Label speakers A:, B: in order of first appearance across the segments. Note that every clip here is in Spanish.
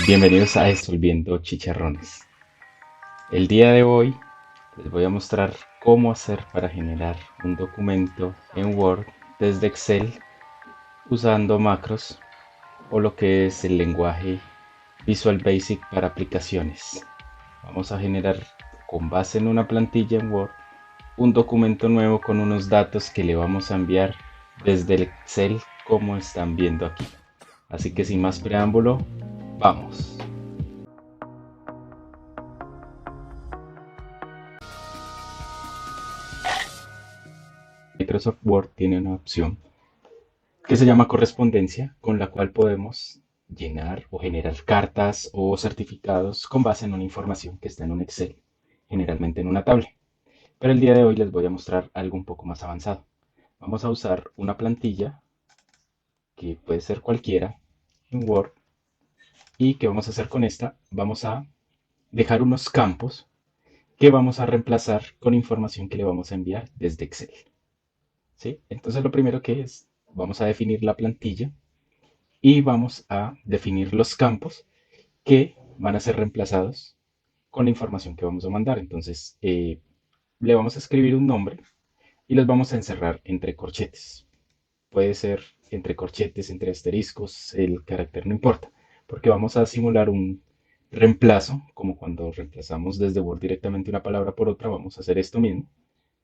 A: Bienvenidos a Resolviendo Chicharrones. El día de hoy les voy a mostrar cómo hacer para generar un documento en Word desde Excel usando macros o lo que es el lenguaje Visual Basic para aplicaciones. Vamos a generar con base en una plantilla en Word un documento nuevo con unos datos que le vamos a enviar desde el Excel como están viendo aquí. Así que sin más preámbulo, vamos. Microsoft Word tiene una opción que se llama correspondencia, con la cual podemos llenar o generar cartas o certificados con base en una información que está en un Excel, generalmente en una tabla. Pero el día de hoy les voy a mostrar algo un poco más avanzado. Vamos a usar una plantilla que puede ser cualquiera en Word. ¿Y qué vamos a hacer con esta? Vamos a dejar unos campos que vamos a reemplazar con información que le vamos a enviar desde Excel. ¿Sí? Entonces lo primero que es, vamos a definir la plantilla y vamos a definir los campos que van a ser reemplazados con la información que vamos a mandar. Entonces, le vamos a escribir un nombre y los vamos a encerrar entre corchetes. Puede ser entre corchetes, entre asteriscos, el carácter no importa, porque vamos a simular un reemplazo, como cuando reemplazamos desde Word directamente una palabra por otra, vamos a hacer esto mismo.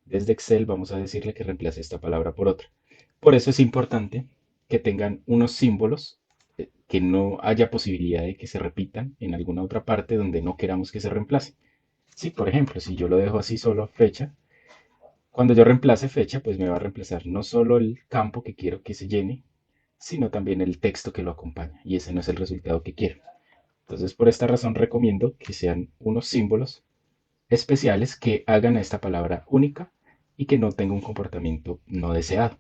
A: Desde Excel vamos a decirle que reemplace esta palabra por otra. Por eso es importante que tengan unos símbolos que no haya posibilidad de que se repitan en alguna otra parte donde no queramos que se reemplace. Sí, por ejemplo, si yo lo dejo así solo fecha, cuando yo reemplace fecha, pues me va a reemplazar no solo el campo que quiero que se llene, sino también el texto que lo acompaña. Y ese no es el resultado que quiero. Entonces, por esta razón recomiendo que sean unos símbolos especiales que hagan a esta palabra única y que no tenga un comportamiento no deseado.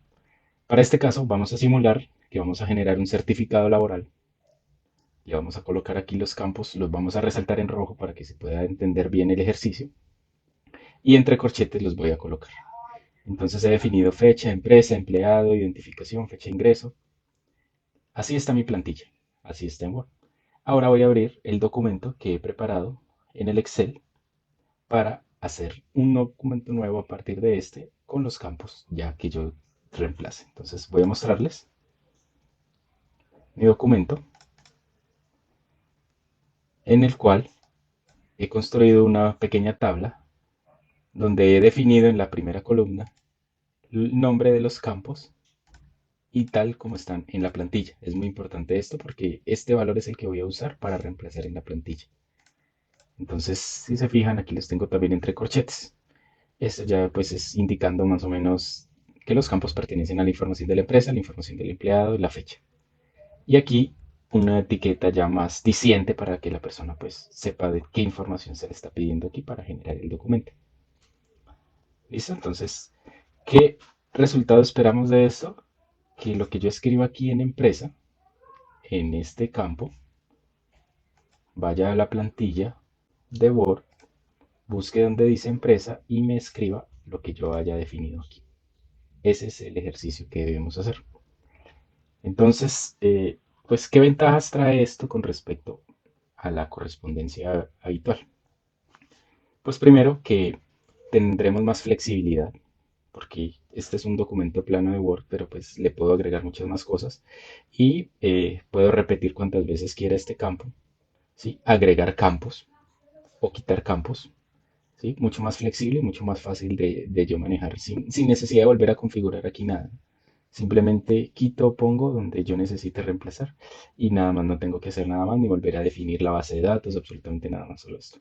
A: Para este caso, vamos a simular que vamos a generar un certificado laboral. Le vamos a colocar aquí los campos, los vamos a resaltar en rojo para que se pueda entender bien el ejercicio. Y entre corchetes los voy a colocar. Entonces he definido fecha, empresa, empleado, identificación, fecha de ingreso. Así está mi plantilla. Así está en Word. Ahora voy a abrir el documento que he preparado en el Excel para hacer un documento nuevo a partir de este con los campos ya que yo reemplace. Entonces voy a mostrarles mi documento en el cual he construido una pequeña tabla donde he definido en la primera columna el nombre de los campos y tal como están en la plantilla. Es muy importante esto porque este valor es el que voy a usar para reemplazar en la plantilla. Entonces, si se fijan, aquí los tengo también entre corchetes. Esto ya pues es indicando más o menos que los campos pertenecen a la información de la empresa, la información del empleado y la fecha. Y aquí una etiqueta ya más diciente para que la persona pues sepa de qué información se le está pidiendo aquí para generar el documento. ¿Listo? Entonces, ¿qué resultado esperamos de esto? Que lo que yo escribo aquí en empresa, en este campo, vaya a la plantilla de Word, busque donde dice empresa y me escriba lo que yo haya definido aquí. Ese es el ejercicio que debemos hacer. Entonces, pues, ¿qué ventajas trae esto con respecto a la correspondencia habitual? Pues primero que tendremos más flexibilidad, porque este es un documento plano de Word, pero pues le puedo agregar muchas más cosas y puedo repetir cuantas veces quiera este campo, ¿sí? Agregar campos o quitar campos, ¿sí? Mucho más flexible, mucho más fácil de yo manejar sin necesidad de volver a configurar aquí nada. Simplemente quito o pongo donde yo necesite reemplazar y nada más, no tengo que hacer nada más ni volver a definir la base de datos, absolutamente nada más, solo esto.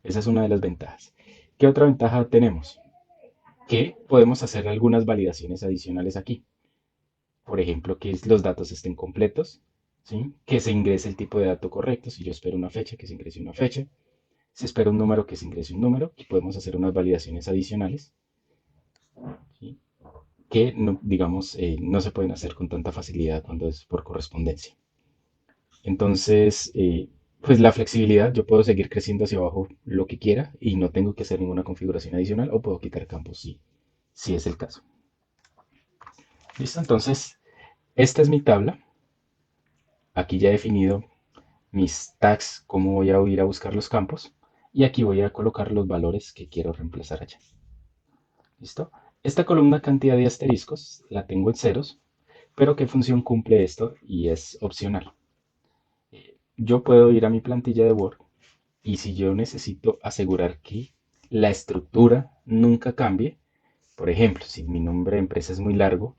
A: Esa es una de las ventajas. ¿Qué otra ventaja tenemos? Que podemos hacer algunas validaciones adicionales aquí. Por ejemplo, que los datos estén completos, ¿sí? Que se ingrese el tipo de dato correcto. Si yo espero una fecha, que se ingrese una fecha. Si espero un número, que se ingrese un número. Y podemos hacer unas validaciones adicionales, ¿sí? Que no, digamos, no se pueden hacer con tanta facilidad cuando es por correspondencia. Entonces, pues la flexibilidad, yo puedo seguir creciendo hacia abajo lo que quiera y no tengo que hacer ninguna configuración adicional o puedo quitar campos si es el caso. ¿Listo? Entonces, esta es mi tabla. Aquí ya he definido mis tags, cómo voy a ir a buscar los campos, y aquí voy a colocar los valores que quiero reemplazar allá. ¿Listo? Esta columna cantidad de asteriscos la tengo en ceros, pero ¿qué función cumple esto? Y es opcional. Yo puedo ir a mi plantilla de Word y si yo necesito asegurar que la estructura nunca cambie, por ejemplo, si mi nombre de empresa es muy largo,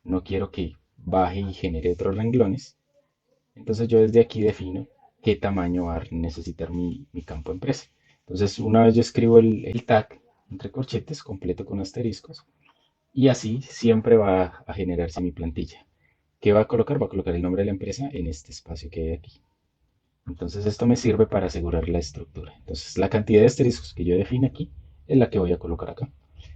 A: no quiero que baje y genere otros renglones, entonces yo desde aquí defino qué tamaño va a necesitar mi campo empresa. Entonces una vez yo escribo el tag entre corchetes completo con asteriscos y así siempre va a generarse mi plantilla. ¿Qué va a colocar? Va a colocar el nombre de la empresa en este espacio que hay aquí. Entonces esto me sirve para asegurar la estructura. Entonces la cantidad de asteriscos que yo define aquí es la que voy a colocar acá.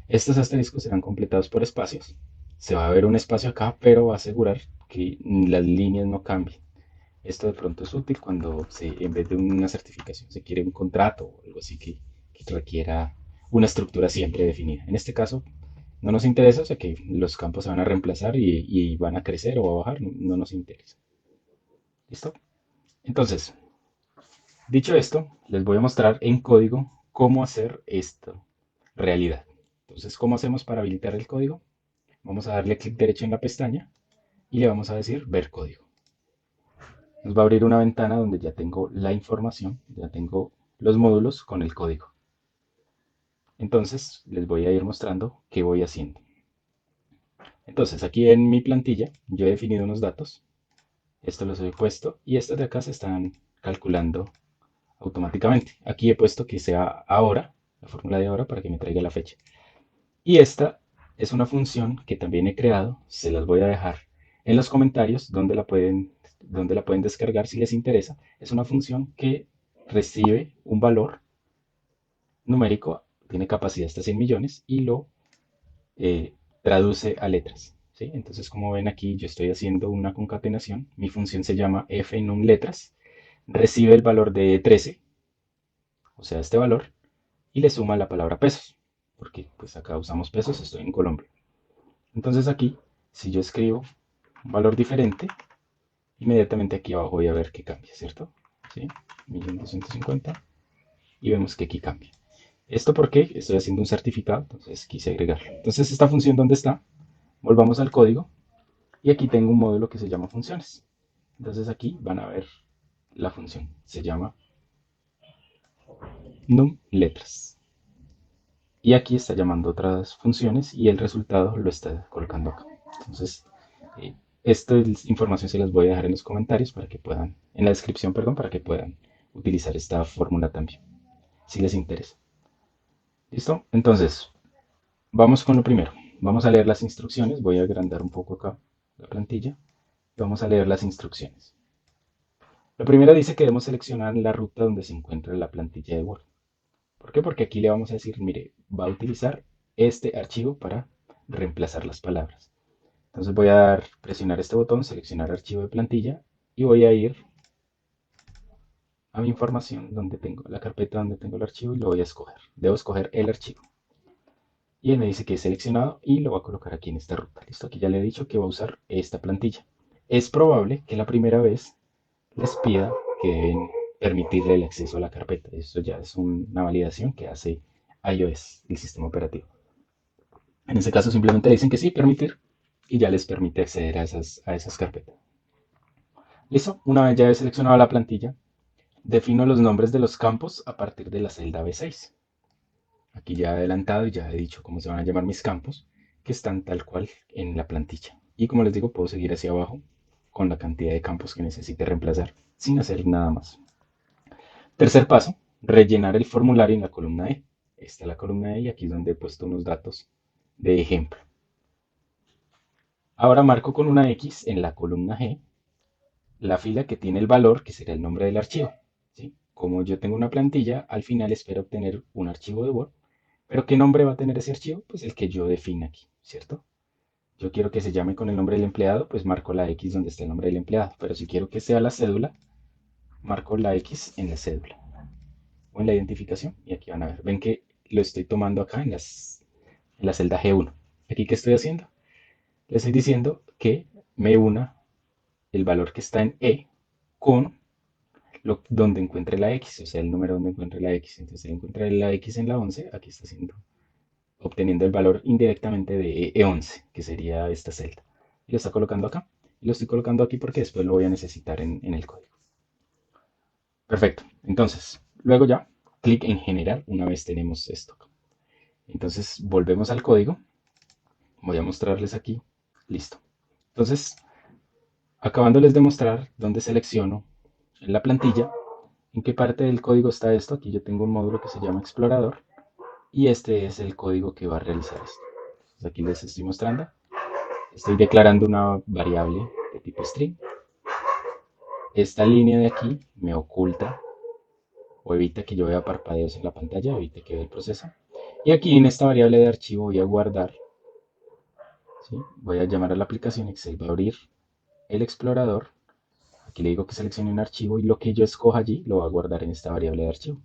A: Estos asteriscos serán completados por espacios. Se va a ver un espacio acá, pero va a asegurar que las líneas no cambien. Esto de pronto es útil cuando en vez de una certificación se quiere un contrato o algo así que requiera una estructura siempre definida. En este caso no nos interesa, o sea que los campos se van a reemplazar y van a crecer o a bajar, no nos interesa. ¿Listo? Entonces, dicho esto, les voy a mostrar en código cómo hacer esto realidad. Entonces, ¿cómo hacemos para habilitar el código? Vamos a darle clic derecho en la pestaña y le vamos a decir ver código. Nos va a abrir una ventana donde ya tengo la información, ya tengo los módulos con el código. Entonces, les voy a ir mostrando qué voy haciendo. Entonces, aquí en mi plantilla yo he definido unos datos. Esto los he puesto y estos de acá se están calculando automáticamente. Aquí he puesto que sea ahora, la fórmula de ahora para que me traiga la fecha. Y esta es una función que también he creado, se las voy a dejar en los comentarios donde la pueden descargar si les interesa. Es una función que recibe un valor numérico, tiene capacidad hasta 100 millones y lo eh, traduce a letras. ¿Sí? Entonces, como ven aquí, yo estoy haciendo una concatenación. Mi función se llama letras. Recibe el valor de 13, o sea, este valor, y le suma la palabra pesos, porque pues acá usamos pesos, estoy en Colombia. Entonces aquí, si yo escribo un valor diferente, inmediatamente aquí abajo voy a ver que cambia, ¿cierto? ¿Sí? 1.250.000 y vemos que aquí cambia. ¿Esto porque estoy haciendo un certificado? Entonces quise agregarlo. Entonces esta función, ¿dónde está? Volvamos al código y aquí tengo un módulo que se llama funciones. Entonces aquí van a ver la función. Se llama num letras. Y aquí está llamando otras funciones y el resultado lo está colocando acá. Entonces, eh, esta información se las voy a dejar en los comentarios para que puedan, en la descripción, perdón, para que puedan utilizar esta fórmula también, si les interesa. ¿Listo? Entonces, vamos con lo primero. Vamos a leer las instrucciones. Voy a agrandar un poco acá la plantilla. Vamos a leer las instrucciones. La primera dice que debemos seleccionar la ruta donde se encuentra la plantilla de Word. ¿Por qué? Porque aquí le vamos a decir, mire, va a utilizar este archivo para reemplazar las palabras. Entonces voy a presionar este botón, seleccionar archivo de plantilla y voy a ir a mi información donde tengo la carpeta donde tengo el archivo y lo voy a escoger. Debo escoger el archivo. Y él me dice que es seleccionado y lo voy a colocar aquí en esta ruta. Listo, aquí ya le he dicho que va a usar esta plantilla. Es probable que la primera vez les pida que deben permitirle el acceso a la carpeta. Esto ya es una validación que hace iOS, el sistema operativo. En este caso simplemente le dicen que sí, permitir, y ya les permite acceder a esas carpetas. Listo, una vez ya he seleccionado la plantilla, defino los nombres de los campos a partir de la celda B6. Aquí ya he adelantado y ya he dicho cómo se van a llamar mis campos, que están tal cual en la plantilla. Y como les digo, puedo seguir hacia abajo con la cantidad de campos que necesite reemplazar sin hacer nada más. Tercer paso, rellenar el formulario en la columna E. Esta es la columna E y aquí es donde he puesto unos datos de ejemplo. Ahora marco con una X en la columna G la fila que tiene el valor, que será el nombre del archivo. ¿Sí? Como yo tengo una plantilla, al final espero obtener un archivo de Word. ¿Pero qué nombre va a tener ese archivo? Pues el que yo defina aquí, ¿cierto? Yo quiero que se llame con el nombre del empleado, pues marco la X donde está el nombre del empleado. Pero si quiero que sea la cédula, marco la X en la cédula o en la identificación. Y aquí van a ver, ven que lo estoy tomando acá en la celda G1. ¿Aquí qué estoy haciendo? Le estoy diciendo que me una el valor que está en E con donde encuentre la X, o sea, el número donde encuentre la X. Entonces, si encuentra la X en la 11, aquí está obteniendo el valor indirectamente de E11, que sería esta celda. Y lo está colocando acá. Y lo estoy colocando aquí porque después lo voy a necesitar en el código. Perfecto. Entonces, luego ya, clic en generar una vez tenemos esto. Entonces, volvemos al código. Voy a mostrarles aquí. Listo. Entonces, acabándoles de mostrar dónde selecciono en la plantilla, en qué parte del código está esto. Aquí yo tengo un módulo que se llama explorador y este es el código que va a realizar esto. Entonces, aquí les estoy mostrando. Estoy declarando una variable de tipo string. Esta línea de aquí me oculta o evita que yo vea parpadeos en la pantalla, evita que vea el proceso. Y aquí en esta variable de archivo voy a guardar, ¿sí? Voy a llamar a la aplicación Excel, va a abrir el explorador. Aquí le digo que seleccione un archivo y lo que yo escoja allí lo va a guardar en esta variable de archivo.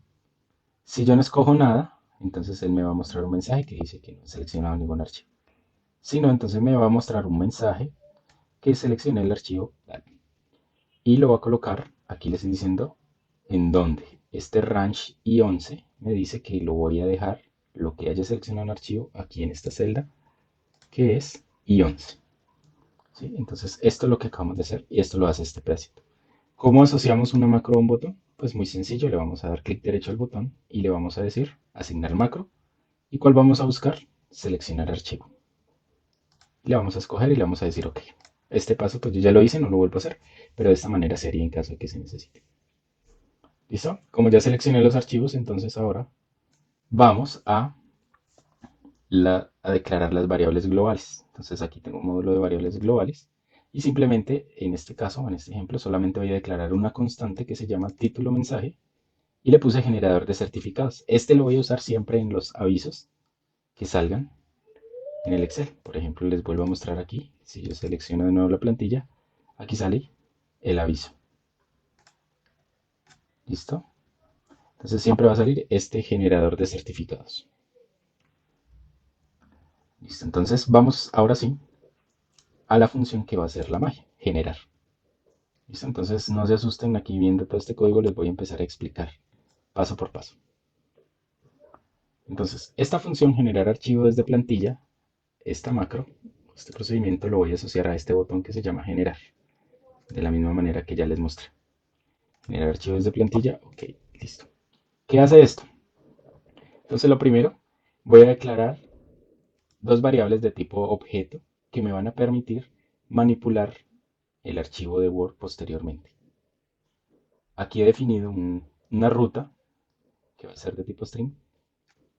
A: Si yo no escojo nada, entonces él me va a mostrar un mensaje que dice que no he seleccionado ningún archivo. Si no, entonces me va a mostrar un mensaje que seleccione el archivo y lo va a colocar, aquí le estoy diciendo en dónde. Este range i11 me dice que lo voy a dejar, lo que haya seleccionado en archivo, aquí en esta celda, que es i11. ¿Sí? Entonces esto es lo que acabamos de hacer y esto lo hace este pedacito. ¿Cómo asociamos una macro a un botón? Pues muy sencillo, le vamos a dar clic derecho al botón y le vamos a decir asignar macro. ¿Y cuál vamos a buscar? Seleccionar archivo. Le vamos a escoger y le vamos a decir OK. Este paso pues yo ya lo hice, no lo vuelvo a hacer, pero de esta manera sería en caso de que se necesite. ¿Listo? Como ya seleccioné los archivos, entonces ahora vamos a declarar las variables globales. Entonces aquí tengo un módulo de variables globales y simplemente en este caso, en este ejemplo, solamente voy a declarar una constante que se llama título mensaje y le puse generador de certificados. Este lo voy a usar siempre en los avisos que salgan en el Excel. Por ejemplo, les vuelvo a mostrar aquí. Si yo selecciono de nuevo la plantilla, aquí sale el aviso. ¿Listo? Entonces siempre va a salir este generador de certificados. Listo, entonces vamos ahora sí a la función que va a hacer la magia, generar. ¿Listo? Entonces no se asusten, aquí viendo todo este código les voy a empezar a explicar paso por paso. Entonces, esta función generar archivo desde plantilla, esta macro, este procedimiento lo voy a asociar a este botón que se llama generar, de la misma manera que ya les mostré. Generar archivo desde plantilla, ok, listo. ¿Qué hace esto? Entonces lo primero, voy a declarar dos variables de tipo objeto que me van a permitir manipular el archivo de Word posteriormente. Aquí he definido una ruta que va a ser de tipo string,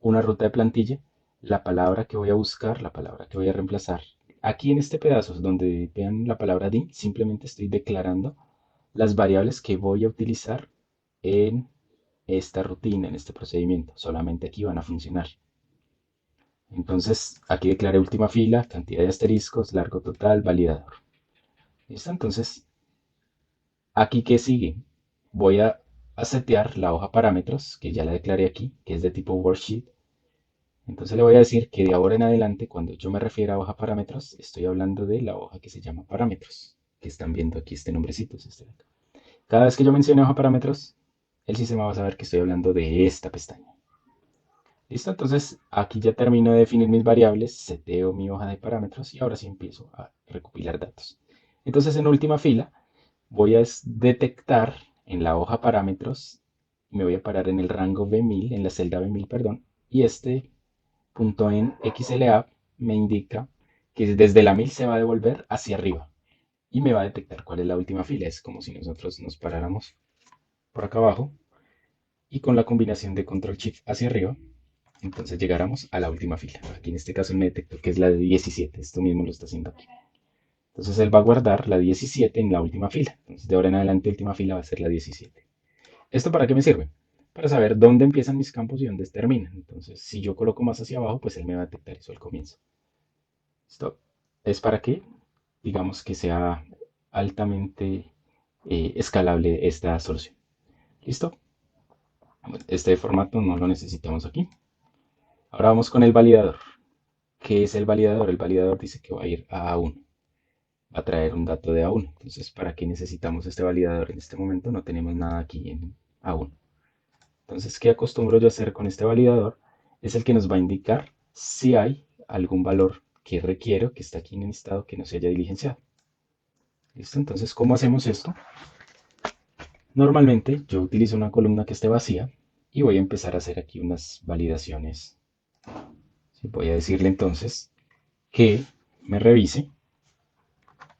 A: una ruta de plantilla, la palabra que voy a buscar, la palabra que voy a reemplazar. Aquí en este pedazo donde vean la palabra dim, simplemente estoy declarando las variables que voy a utilizar en esta rutina, en este procedimiento. Solamente aquí van a funcionar. Entonces, aquí declaré última fila, cantidad de asteriscos, largo total, validador. ¿Listo? Entonces, aquí ¿qué sigue? Voy a setear la hoja parámetros, que ya la declaré aquí, que es de tipo worksheet. Entonces le voy a decir que de ahora en adelante, cuando yo me refiero a hoja parámetros, estoy hablando de la hoja que se llama parámetros, que están viendo aquí este nombrecito. Es este de acá. Cada vez que yo mencione hoja parámetros, el sistema va a saber que estoy hablando de esta pestaña. ¿Listo? Entonces aquí ya termino de definir mis variables, seteo mi hoja de parámetros y ahora sí empiezo a recopilar datos. Entonces en última fila voy a detectar en la hoja parámetros, me voy a parar en el rango B1000, en la celda B1000, perdón, y este punto en XLA me indica que desde la 1000 se va a devolver hacia arriba y me va a detectar cuál es la última fila. Es como si nosotros nos paráramos por acá abajo y con la combinación de Control Shift hacia arriba, entonces llegáramos a la última fila. Aquí en este caso me detectó que es la de 17. Esto mismo lo está haciendo aquí. Entonces él va a guardar la 17 en la última fila. Entonces de ahora en adelante última fila va a ser la 17. ¿Esto para qué me sirve? Para saber dónde empiezan mis campos y dónde terminan. Entonces si yo coloco más hacia abajo, pues él me va a detectar eso al comienzo. Esto es para que, digamos, que sea altamente escalable esta solución. ¿Listo? Este formato no lo necesitamos aquí. Ahora vamos con el validador. ¿Qué es el validador? El validador dice que va a ir a A1. va a traer un dato de A1. Entonces, ¿para qué necesitamos este validador en este momento? No tenemos nada aquí en A1. Entonces, ¿qué acostumbro yo a hacer con este validador? Es el que nos va a indicar si hay algún valor que requiero que está aquí en el estado que no se haya diligenciado. ¿Listo? Entonces, ¿cómo hacemos esto? Normalmente yo utilizo una columna que esté vacía y voy a empezar a hacer aquí unas validaciones. Sí, voy a decirle entonces que me revise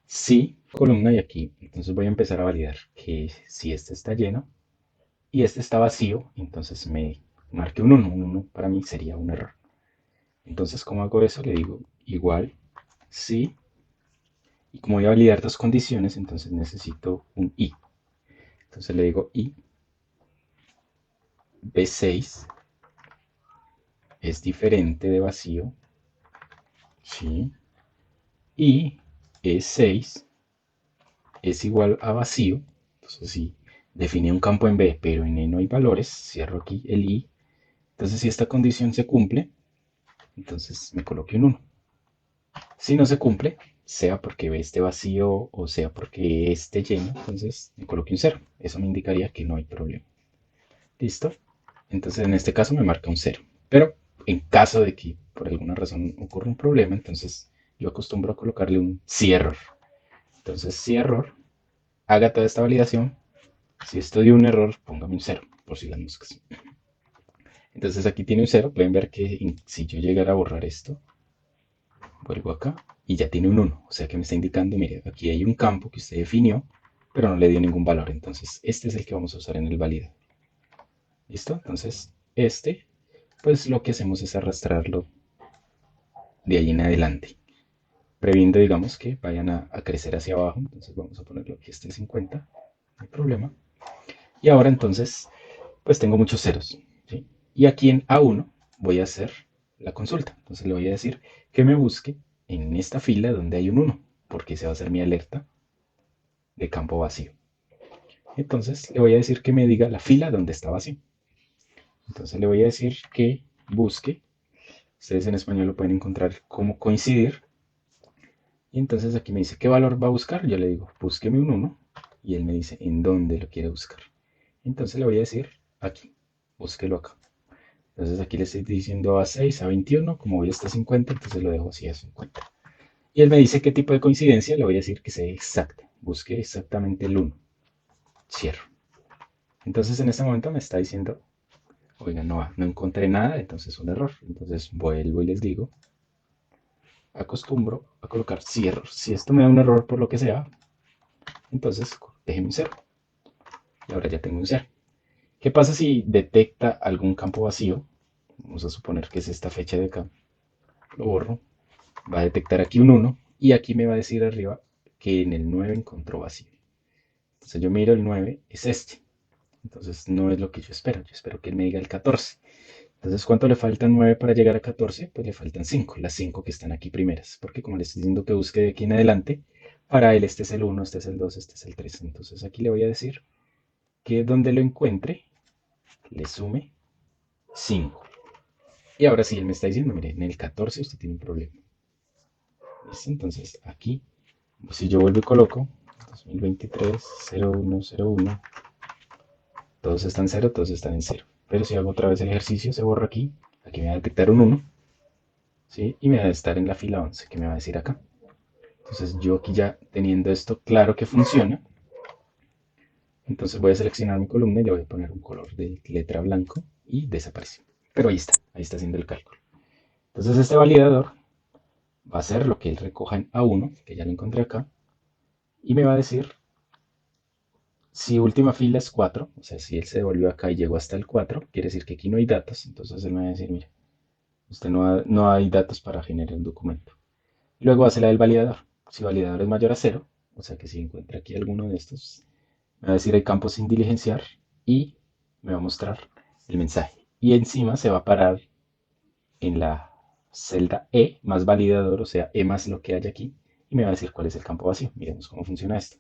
A: si columna y aquí. Entonces voy a empezar a validar que si este está lleno y este está vacío, entonces me marque un 1. Un 1 para mí sería un error. Entonces, ¿cómo hago eso? Le digo igual si, y como voy a validar dos condiciones, entonces necesito un i. Entonces le digo i b6 es diferente de vacío, ¿sí? Y E6 es igual a vacío. Entonces, si definí un campo en B, pero en E no hay valores, cierro aquí el I. Entonces, si esta condición se cumple, entonces me coloque un 1. Si no se cumple, sea porque B esté vacío o sea porque E esté lleno, entonces me coloque un 0. Eso me indicaría que no hay problema. ¿Listo? Entonces, en este caso me marca un 0. Pero en caso de que por alguna razón ocurra un problema, entonces yo acostumbro a colocarle un si error. Entonces, si error, haga toda esta validación. Si esto dio un error, póngame un 0, por si las moscas. Entonces aquí tiene un 0. Pueden ver que si yo llegara a borrar esto, vuelvo acá y ya tiene un 1. O sea que me está indicando, mire, aquí hay un campo que usted definió, pero no le dio ningún valor. Entonces este es el que vamos a usar en el válido. ¿Listo? Entonces este, pues lo que hacemos es arrastrarlo de ahí en adelante, previendo, digamos, que vayan a crecer hacia abajo. Entonces vamos a ponerlo aquí este 50, no hay problema. Y ahora entonces, pues tengo muchos ceros, ¿sí? Y aquí en A1 voy a hacer la consulta. Entonces le voy a decir que me busque en esta fila donde hay un 1, porque se va a hacer mi alerta de campo vacío. Entonces le voy a decir que me diga la fila donde está vacío. Entonces le voy a decir que busque. Ustedes en español lo pueden encontrar como coincidir. Y entonces aquí me dice, ¿qué valor va a buscar? Yo le digo, búsqueme un 1. Y él me dice, ¿en dónde lo quiere buscar? Entonces le voy a decir, aquí, búsquelo acá. Entonces aquí le estoy diciendo A6, A21, como voy hasta 50, entonces lo dejo así a 50. Y él me dice qué tipo de coincidencia, le voy a decir que sea exacta. Busque exactamente el 1. Cierro. Entonces en este momento me está diciendo, oiga, no encontré nada, entonces es un error. Entonces vuelvo y les digo, acostumbro a colocar cierro. Si esto me da un error por lo que sea, entonces déjeme un 0. Y ahora ya tengo un 0. ¿Qué pasa si detecta algún campo vacío? Vamos a suponer que es esta fecha de acá. Lo borro. Va a detectar aquí un 1 y aquí me va a decir arriba que en el 9 encontró vacío. Entonces yo miro el 9, es este. Entonces no es lo que yo espero. Yo espero que él me diga el 14. Entonces, ¿cuánto le faltan 9 para llegar a 14? Pues le faltan 5, las 5 que están aquí primeras. Porque como le estoy diciendo que busque de aquí en adelante, para él este es el 1, este es el 2, este es el 3. Entonces aquí le voy a decir que donde lo encuentre, le sume 5. Y ahora sí, él me está diciendo, mire, en el 14 usted tiene un problema. ¿Listo? Entonces aquí, si yo vuelvo y coloco 2023, 01, 01, todos están en 0, todos están en 0. Pero si hago otra vez el ejercicio, se borra aquí, aquí me va a detectar un 1, ¿sí? Y me va a estar en la fila 11, que me va a decir acá. Entonces yo aquí ya teniendo esto claro que funciona, entonces voy a seleccionar mi columna y le voy a poner un color de letra blanco y desaparece. Pero ahí está haciendo el cálculo. Entonces este validador va a hacer lo que él recoja en A1, que ya lo encontré acá, y me va a decir si última fila es 4, o sea, si él se devolvió acá y llegó hasta el 4, quiere decir que aquí no hay datos, entonces él me va a decir, mira, usted no hay datos para generar un documento. Luego hace la del validador. Si validador es mayor a 0, o sea que si encuentra aquí alguno de estos, me va a decir hay campos sin diligenciar y me va a mostrar el mensaje. Y encima se va a parar en la celda E más validador, o sea, E más lo que hay aquí, y me va a decir cuál es el campo vacío. Miremos cómo funciona esto.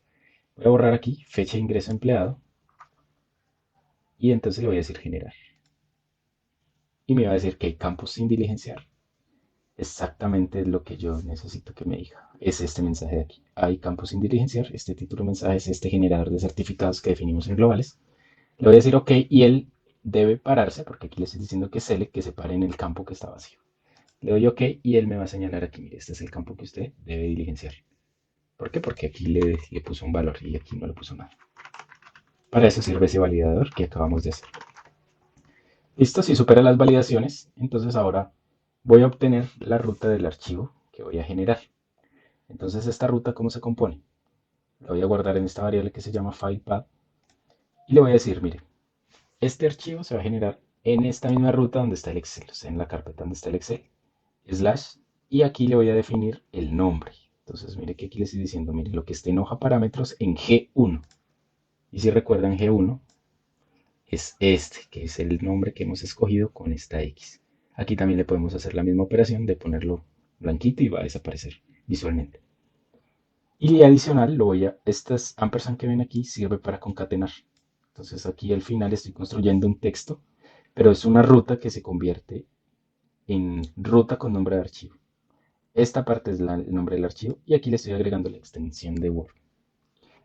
A: Voy a borrar aquí fecha de ingreso empleado y entonces le voy a decir generar. Y me va a decir que hay campos sin diligenciar exactamente lo que yo necesito que me diga. Es este mensaje de aquí. Hay campos sin diligenciar. Este título de mensaje es este generador de certificados que definimos en globales. Le voy a decir OK y él debe pararse, porque aquí le estoy diciendo que select, que se pare en el campo que está vacío. Le doy OK y él me va a señalar aquí, mire, este es el campo que usted debe diligenciar. ¿Por qué? Porque aquí le puso un valor y aquí no le puso nada. Para eso sirve ese validador que acabamos de hacer. Listo, si supera las validaciones, entonces ahora voy a obtener la ruta del archivo que voy a generar. Entonces, esta ruta, ¿cómo se compone? La voy a guardar en esta variable que se llama filepath y le voy a decir, mire, este archivo se va a generar en esta misma ruta donde está el Excel, o sea, en la carpeta donde está el Excel, slash, y aquí le voy a definir el nombre. Entonces, mire que aquí le estoy diciendo, mire, lo que esté en hoja parámetros en G1. Y si recuerdan, G1 es este, que es el nombre que hemos escogido con esta X. Aquí también le podemos hacer la misma operación de ponerlo blanquito y va a desaparecer visualmente. Y adicional, estas ampersand que ven aquí sirve para concatenar. Entonces aquí al final estoy construyendo un texto, pero es una ruta que se convierte en ruta con nombre de archivo. Esta parte es el nombre del archivo y aquí le estoy agregando la extensión de Word.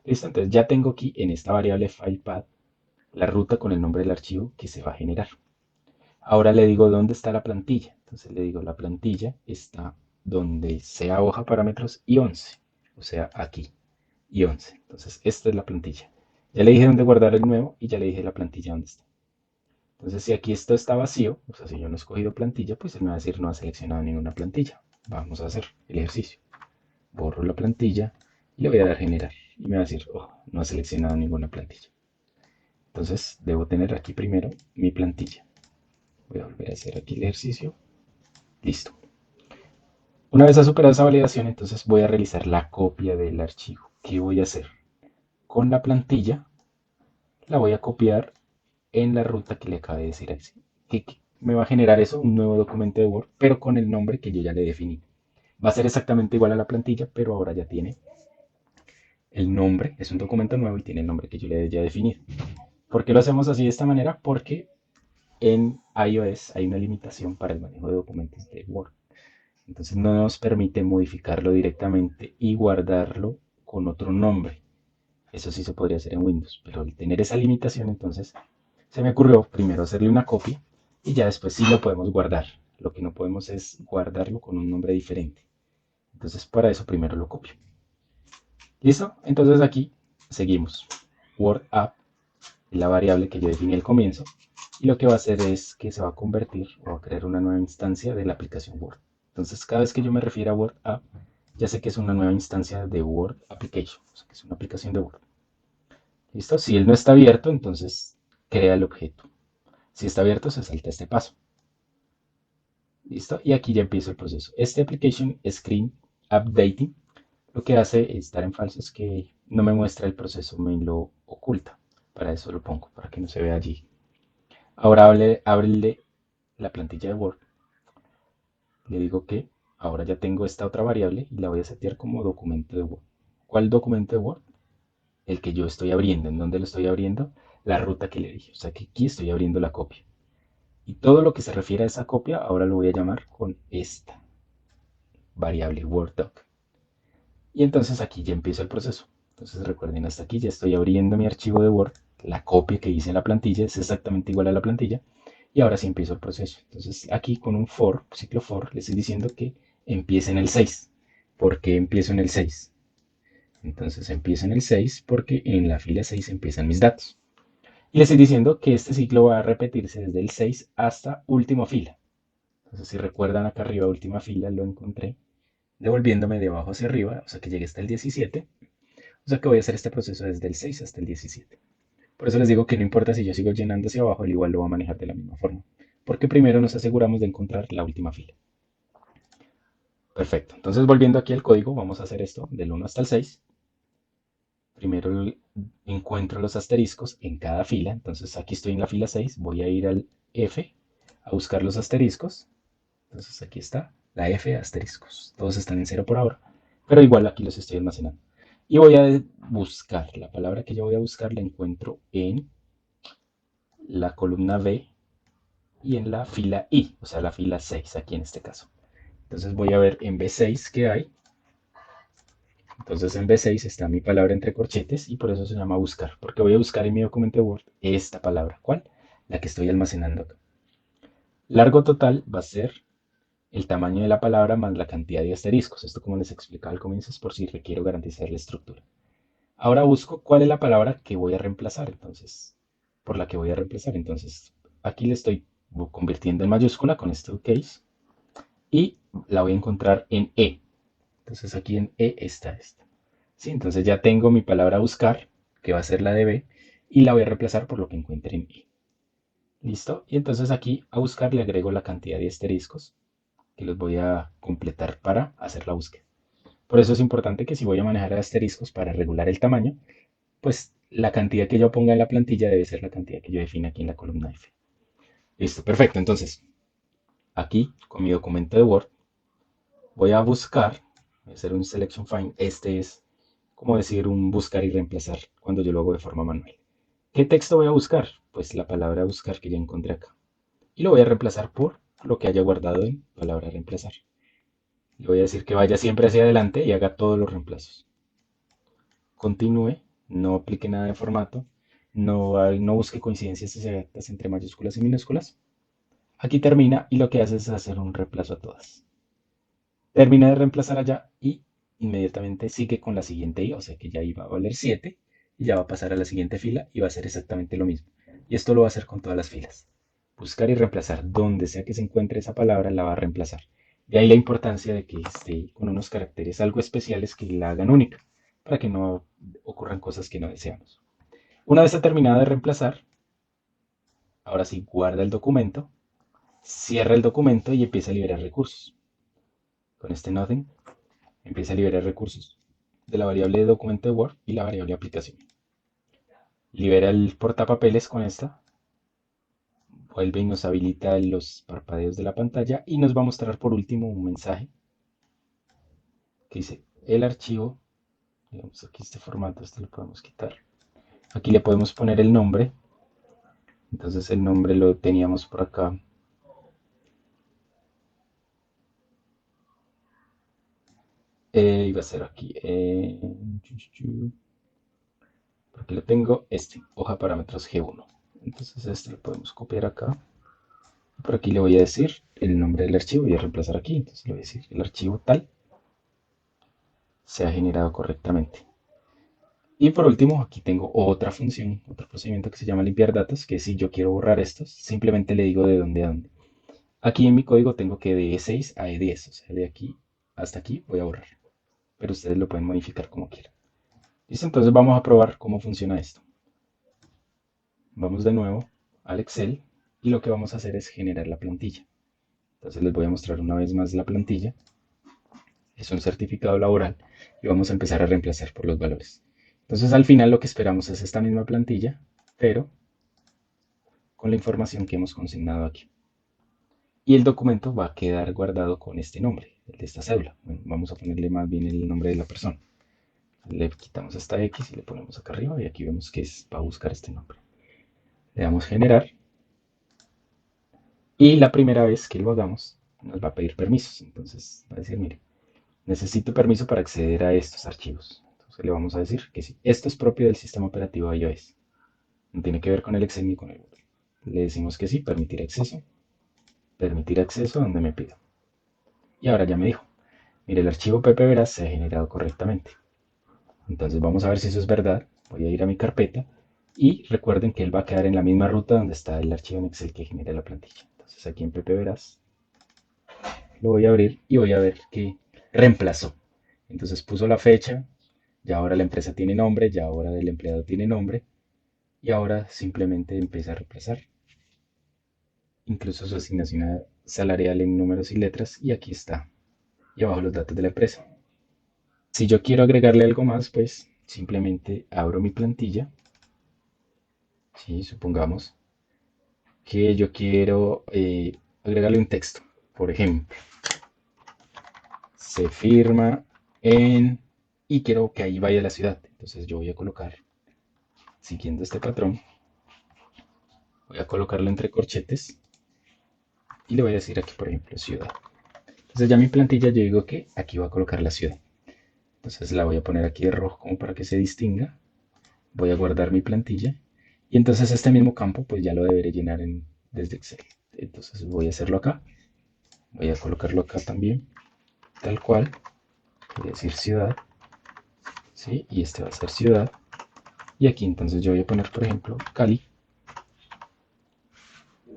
A: Listo, entonces ya tengo aquí en esta variable filepath la ruta con el nombre del archivo que se va a generar. Ahora le digo dónde está la plantilla. Entonces le digo la plantilla está donde sea hoja parámetros y 11. O sea, aquí y 11. Entonces esta es la plantilla. Ya le dije dónde guardar el nuevo y ya le dije la plantilla dónde está. Entonces si aquí esto está vacío, o sea, si yo no he escogido plantilla, pues él me va a decir no ha seleccionado ninguna plantilla. Vamos a hacer el ejercicio. Borro la plantilla y le voy a dar generar. Y me va a decir, oh, no ha seleccionado ninguna plantilla. Entonces debo tener aquí primero mi plantilla. Voy a volver a hacer aquí el ejercicio. Listo. Una vez ha superado esa validación, entonces voy a realizar la copia del archivo. ¿Qué voy a hacer? Con la plantilla la voy a copiar en la ruta que le acabé de decir así. Que me va a generar eso, un nuevo documento de Word, pero con el nombre que yo ya le definí. Va a ser exactamente igual a la plantilla, pero ahora ya tiene el nombre, es un documento nuevo y tiene el nombre que yo le haya definido. ¿Por qué lo hacemos así de esta manera? Porque en iOS hay una limitación para el manejo de documentos de Word. Entonces no nos permite modificarlo directamente y guardarlo con otro nombre. Eso sí se podría hacer en Windows, pero al tener esa limitación, entonces se me ocurrió primero hacerle una copia y ya después sí lo podemos guardar. Lo que no podemos es guardarlo con un nombre diferente. Entonces para eso primero lo copio. ¿Listo? Entonces aquí seguimos. Word app, la variable que yo definí al comienzo, y lo que va a hacer es que se va a convertir o a crear una nueva instancia de la aplicación Word. Entonces cada vez que yo me refiero a Word app, ya sé que es una nueva instancia de Word Application, o sea que es una aplicación de Word. ¿Listo? Si él no está abierto, entonces crea el objeto. Si está abierto, se salta este paso. ¿Listo? Y aquí ya empiezo el proceso. Este application screen updating lo que hace estar en falso es que no me muestra el proceso, me lo oculta. Para eso lo pongo, para que no se vea allí. Ahora ábrele la plantilla de Word. Le digo que ahora ya tengo esta otra variable y la voy a setear como documento de Word. ¿Cuál documento de Word? El que yo estoy abriendo. ¿En dónde lo estoy abriendo? La ruta que le dije. O sea que aquí estoy abriendo la copia. Y todo lo que se refiere a esa copia, ahora lo voy a llamar con esta variable WordDoc. Y entonces aquí ya empiezo el proceso. Entonces recuerden, hasta aquí ya estoy abriendo mi archivo de Word. La copia que hice en la plantilla es exactamente igual a la plantilla. Y ahora sí empiezo el proceso. Entonces aquí con un for, ciclo for, le estoy diciendo que empiece en el 6. ¿Por qué empiezo en el 6? Entonces empiezo en el 6 porque en la fila 6 empiezan mis datos. Y le estoy diciendo que este ciclo va a repetirse desde el 6 hasta última fila. Entonces si recuerdan acá arriba, última fila, lo encontré devolviéndome de abajo hacia arriba, o sea que llegué hasta el 17. O sea que voy a hacer este proceso desde el 6 hasta el 17. Por eso les digo que no importa si yo sigo llenando hacia abajo, él igual lo va a manejar de la misma forma. Porque primero nos aseguramos de encontrar la última fila. Perfecto. Entonces volviendo aquí al código, vamos a hacer esto del 1 hasta el 6. Primero encuentro los asteriscos en cada fila. Entonces aquí estoy en la fila 6. Voy a ir al F a buscar los asteriscos. Entonces aquí está la F asteriscos. Todos están en 0 por ahora. Pero igual aquí los estoy almacenando. Y voy a buscar, la palabra que yo voy a buscar la encuentro en la columna B y en la fila I, o sea, la fila 6 aquí en este caso. Entonces voy a ver en B6 qué hay. Entonces en B6 está mi palabra entre corchetes y por eso se llama buscar, porque voy a buscar en mi documento de Word esta palabra. ¿Cuál? La que estoy almacenando acá. Largo total va a ser el tamaño de la palabra más la cantidad de asteriscos. Esto, como les explicaba al comienzo, es por si requiero garantizar la estructura. Ahora busco cuál es la palabra que voy a reemplazar, entonces, por la que voy a reemplazar. Entonces, aquí le estoy convirtiendo en mayúscula con este case y la voy a encontrar en E. Entonces, aquí en E está esta. ¿Sí? Entonces ya tengo mi palabra buscar, que va a ser la de B, y la voy a reemplazar por lo que encuentre en E. ¿Listo? Y entonces aquí a buscar le agrego la cantidad de asteriscos que los voy a completar para hacer la búsqueda. Por eso es importante que si voy a manejar asteriscos para regular el tamaño, pues la cantidad que yo ponga en la plantilla debe ser la cantidad que yo define aquí en la columna F. Listo, perfecto. Entonces, aquí con mi documento de Word voy a buscar, voy a hacer un selection find. Este es como decir un buscar y reemplazar cuando yo lo hago de forma manual. ¿Qué texto voy a buscar? Pues la palabra buscar que ya encontré acá. Y lo voy a reemplazar por lo que haya guardado en palabra reemplazar. Le voy a decir que vaya siempre hacia adelante y haga todos los reemplazos. Continúe, no aplique nada de formato, no busque coincidencias exactas entre mayúsculas y minúsculas. Aquí termina y lo que hace es hacer un reemplazo a todas. Termina de reemplazar allá y inmediatamente sigue con la siguiente i, o sea que ya iba a valer 7 y ya va a pasar a la siguiente fila y va a hacer exactamente lo mismo. Y esto lo va a hacer con todas las filas. Buscar y reemplazar donde sea que se encuentre esa palabra, la va a reemplazar. De ahí la importancia de que esté con unos caracteres algo especiales que la hagan única, para que no ocurran cosas que no deseamos. Una vez terminado de reemplazar, ahora sí guarda el documento, cierra el documento y empieza a liberar recursos. Con este nothing empieza a liberar recursos de la variable de documento de Word y la variable aplicación. Libera el portapapeles con esta, vuelve y nos habilita los parpadeos de la pantalla y nos va a mostrar por último un mensaje que dice el archivo, digamos aquí este formato, este lo podemos quitar. Aquí le podemos poner el nombre, entonces el nombre lo teníamos por acá. Iba a ser aquí. Porque lo tengo este, hoja parámetros G1. Entonces este lo podemos copiar acá. Por aquí le voy a decir el nombre del archivo, voy a reemplazar aquí. Entonces le voy a decir el archivo tal se ha generado correctamente. Y por último, aquí tengo otra función, otro procedimiento que se llama limpiar datos, que si yo quiero borrar estos, simplemente le digo de dónde a dónde. Aquí en mi código tengo que de E6 a E10, o sea, de aquí hasta aquí voy a borrar. Pero ustedes lo pueden modificar como quieran. Listo, entonces vamos a probar cómo funciona esto. Vamos de nuevo al Excel y lo que vamos a hacer es generar la plantilla. Entonces les voy a mostrar una vez más la plantilla. Es un certificado laboral y vamos a empezar a reemplazar por los valores. Entonces al final lo que esperamos es esta misma plantilla, pero con la información que hemos consignado aquí. Y el documento va a quedar guardado con este nombre, el de esta cédula. Bueno, vamos a ponerle más bien el nombre de la persona. Le quitamos esta X y le ponemos acá arriba y aquí vemos que va a buscar este nombre. Le damos generar y la primera vez que lo hagamos nos va a pedir permisos. Entonces va a decir, mire, necesito permiso para acceder a estos archivos. Entonces le vamos a decir que sí. Esto es propio del sistema operativo iOS. No tiene que ver con el Excel ni con el Word. Le decimos que sí, permitir acceso donde me pida. Y ahora ya me dijo, mire, el archivo ppveras se ha generado correctamente. Entonces vamos a ver si eso es verdad. Voy a ir a mi carpeta y recuerden que él va a quedar en la misma ruta donde está el archivo en Excel que genera la plantilla. Entonces aquí en ppveras lo voy a abrir y voy a ver que reemplazó. Entonces puso la fecha, ya ahora la empresa tiene nombre, ya ahora el empleado tiene nombre y ahora simplemente empieza a reemplazar. Incluso su asignación salarial en números y letras y aquí está. Y abajo los datos de la empresa. Si yo quiero agregarle algo más, pues simplemente abro mi plantilla. Sí, supongamos que yo quiero agregarle un texto. Por ejemplo, se firma en... y quiero que ahí vaya la ciudad. Entonces yo voy a colocar, siguiendo este patrón, voy a colocarlo entre corchetes y le voy a decir aquí, por ejemplo, ciudad. Entonces ya mi plantilla, yo digo que aquí voy a colocar la ciudad. Entonces la voy a poner aquí de rojo como para que se distinga. Voy a guardar mi plantilla. Y entonces este mismo campo pues ya lo deberé llenar desde Excel. Entonces voy a hacerlo acá. Voy a colocarlo acá también, tal cual. Voy a decir ciudad. ¿Sí? Y este va a ser ciudad. Y aquí entonces yo voy a poner, por ejemplo, Cali.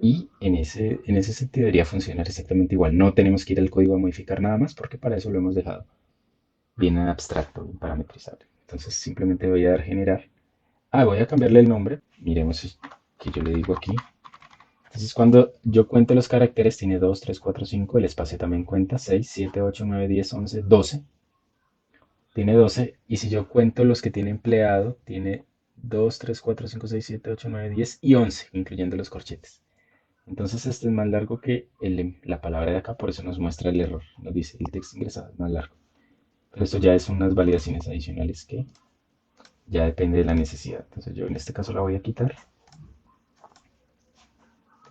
A: Y en ese sentido debería funcionar exactamente igual. No tenemos que ir al código a modificar nada más porque para eso lo hemos dejado bien abstracto, bien parametrizable. Entonces simplemente voy a dar generar. Voy a cambiarle el nombre. Miremos que yo le digo aquí. Entonces cuando yo cuento los caracteres tiene 2, 3, 4, 5. El espacio también cuenta 6, 7, 8, 9, 10, 11, 12. Tiene 12. Y si yo cuento los que tiene empleado, tiene 2, 3, 4, 5, 6, 7, 8, 9, 10 y 11, incluyendo los corchetes. Entonces este es más largo que la palabra de acá, por eso nos muestra el error. Nos dice el texto ingresado es más largo. Pero esto ya es unas validaciones adicionales que ya depende de la necesidad. Entonces yo en este caso la voy a quitar.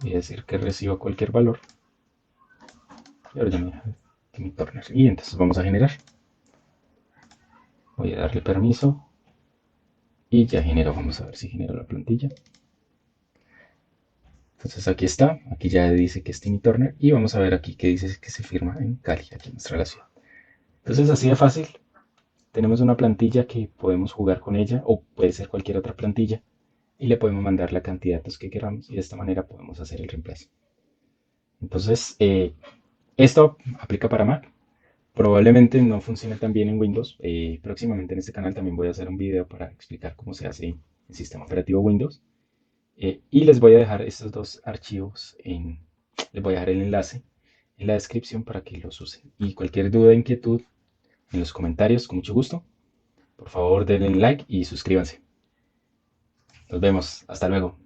A: Voy a decir que reciba cualquier valor. Y ahora ya me deja mi turner. Y entonces vamos a generar. Voy a darle permiso. Y ya generó. Vamos a ver si genera la plantilla. Entonces aquí está. Aquí ya dice que es Timmy Turner. Y vamos a ver aquí que dice que se firma en Cali. Aquí muestra la ciudad. Entonces así de fácil. Tenemos una plantilla que podemos jugar con ella. O puede ser cualquier otra plantilla. Y le podemos mandar la cantidad de datos que queramos. Y de esta manera podemos hacer el reemplazo. Entonces, esto aplica para Mac. Probablemente no funcione tan bien en Windows. Próximamente en este canal también voy a hacer un video para explicar cómo se hace el sistema operativo Windows. Y les voy a dejar estos dos archivos les voy a dejar el enlace en la descripción para que los usen. Y cualquier duda, inquietud, en los comentarios, con mucho gusto. Por favor, denle like y suscríbanse. Nos vemos. Hasta luego.